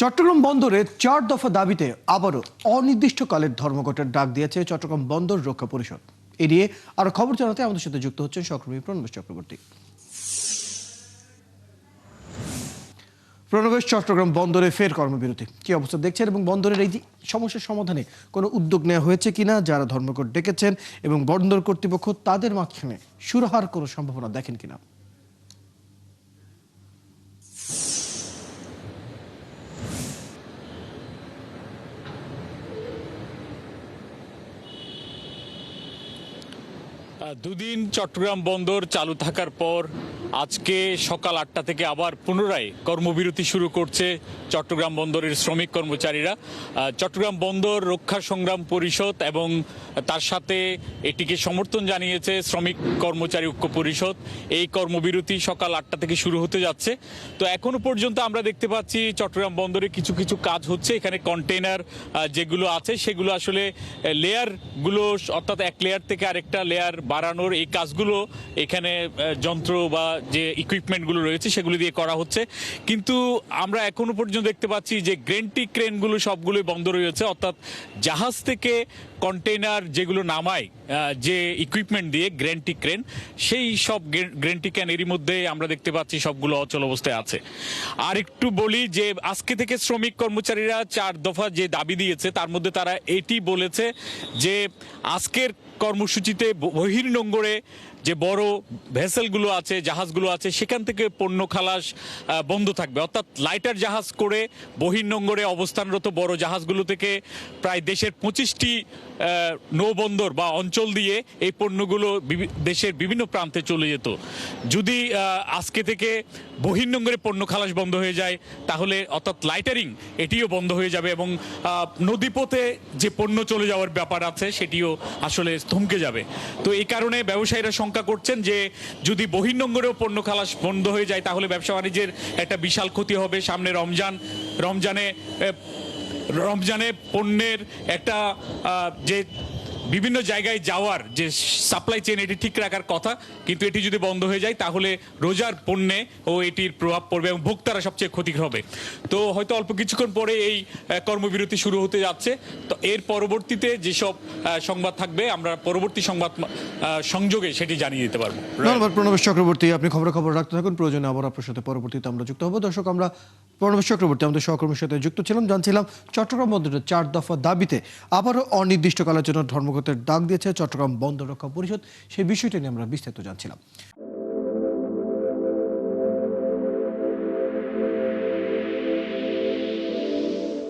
চট্টগ্রাম বন্দরে 4 দফা দাবিতে আবারও অনির্দিষ্টকালের ধর্মঘটের ডাক দিয়েছে চট্টগ্রাম বন্দর রক্ষা পরিষদ। এ নিয়ে আরো খবর জানাতে আমাদের সাথে যুক্ত হচ্ছেন সহকর্মী প্রণবেশ চক্রবর্তী। প্রণবেশ, চট্টগ্রাম বন্দরে ফের কর্মবিরতি, কি অবস্থা দেখছেন এবং বন্দরের এই সমস্যার সমাধানে কোনো উদ্যোগ নেওয়া হয়েছে কিনা? যারা ধর্মঘট ডেকেছেন এবং বন্দর কর্তৃপক্ষ তাদের মাঝখানে সুরাহার কোনো সম্ভাবনা দেখেন কিনা? দুদিন চট্টগ্রাম বন্দর চালু থাকার পর আজকে সকাল 8টা থেকে আবার পুনরায় কর্মবিরতি শুরু করছে চট্টগ্রাম বন্দরের শ্রমিক কর্মচারীরা। চট্টগ্রাম বন্দর রক্ষা সংগ্রাম পরিষদ এবং তার সাথে এটিকে সমর্থন জানিয়েছে শ্রমিক কর্মচারী ঐক্য পরিষদ। এই কর্মবিরতি সকাল 8টা থেকে শুরু হতে যাচ্ছে। তো এখনো পর্যন্ত আমরা দেখতে পাচ্ছি চট্টগ্রাম বন্দরে কিছু কিছু কাজ হচ্ছে। এখানে কন্টেইনার যেগুলো আছে সেগুলো আসলে লেয়ারগুলো, অর্থাৎ এক লেয়ার থেকে আরেকটা লেয়ার বাড়ানোর এই কাজগুলো এখানে যন্ত্র বা যে ইকুইপমেন্টগুলো রয়েছে সেগুলো দিয়ে করা হচ্ছে। কিন্তু আমরা এখনো পর্যন্ত দেখতে পাচ্ছি যে গ্রেন্টি ক্রেনগুলো সবগুলোই বন্ধ রয়েছে, অর্থাৎ জাহাজ থেকে কন্টেইনার যেগুলো নামায় যে ইকুইপমেন্ট দিয়ে গ্রেন্টি ক্রেন, সেই সব গ্রেন্টি ক্রেন এরই মধ্যে আমরা দেখতে পাচ্ছি সবগুলো অচল অবস্থায় আছে। আর একটু বলি যে আজকে থেকে শ্রমিক কর্মচারীরা 4 দফা যে দাবি দিয়েছে তার মধ্যে তারা এটি বলেছে যে আজকের কর্মসূচিতে বহির্নোঙরে যে বড় ভেসেলগুলো আছে, জাহাজগুলো আছে, সেখান থেকে পণ্য খালাস বন্ধ থাকবে। অর্থাৎ লাইটার জাহাজ করে বহির্নোঙরে অবস্থানরত বড় জাহাজগুলো থেকে প্রায় দেশের 25টি নৌবন্দর বা অঞ্চল দিয়ে এই পণ্যগুলো দেশের বিভিন্ন প্রান্তে চলে যেত। যদি আজকে থেকে বহির্নোঙরে পণ্য খালাস বন্ধ হয়ে যায় তাহলে অর্থাৎ লাইটারিং এটিও বন্ধ হয়ে যাবে এবং নদীপথে যে পণ্য চলে যাওয়ার ব্যাপার আছে সেটিও আসলে থমকে যাবে। তো এই কারণে ব্যবসায়ীরা শঙ্কা করছেন যে যদি বহির্নোঙরেও পণ্য খালাস বন্ধ হয়ে যায় তাহলে ব্যবসা বাণিজ্যের একটা বিশাল ক্ষতি হবে। সামনে রমজানে পণ্যের একটা যে বিভিন্ন জায়গায় যাওয়ার যে সাপ্লাই চেইন এটি ঠিক রাখার কথা, কিন্তু এটি যদি বন্ধ হয়ে যায় তাহলে রোজার পণ্যে ও এটির প্রভাব পড়বে এবং ভোক্তারা সবচেয়ে ক্ষতি হবে। তো হয়তো অল্প কিছুক্ষণ পরে এই কর্মবিরতি শুরু হতে যাচ্ছে। তো এর পরবর্তীতে যেসব সংবাদ থাকবে আমরা পরবর্তী সংবাদ সংযোগে সেটি জানিয়ে দিতে পারবো। ধন্যবাদ প্রণবেশ চক্রবর্তী, আপনি খবর রাখতে থাকুন, প্রয়োজনে আবার আপনার সাথে পরবর্তীতে আমরা যুক্ত হবো। দর্শক, আমরা প্রণবেশ চক্রবর্তী আমাদের সহকর্মীর সাথে যুক্ত ছিলাম, জানছিলাম চট্টগ্রাম বন্দরের 4 দফা দাবিতে আবারও অনির্দিষ্টকালের জন্য ধর্মঘটের ডাক দিয়েছে চট্টগ্রাম বন্দর রক্ষা পরিষদ। সেই বিষয়টি নিয়ে আমরা বিস্তারিত জানছিলাম।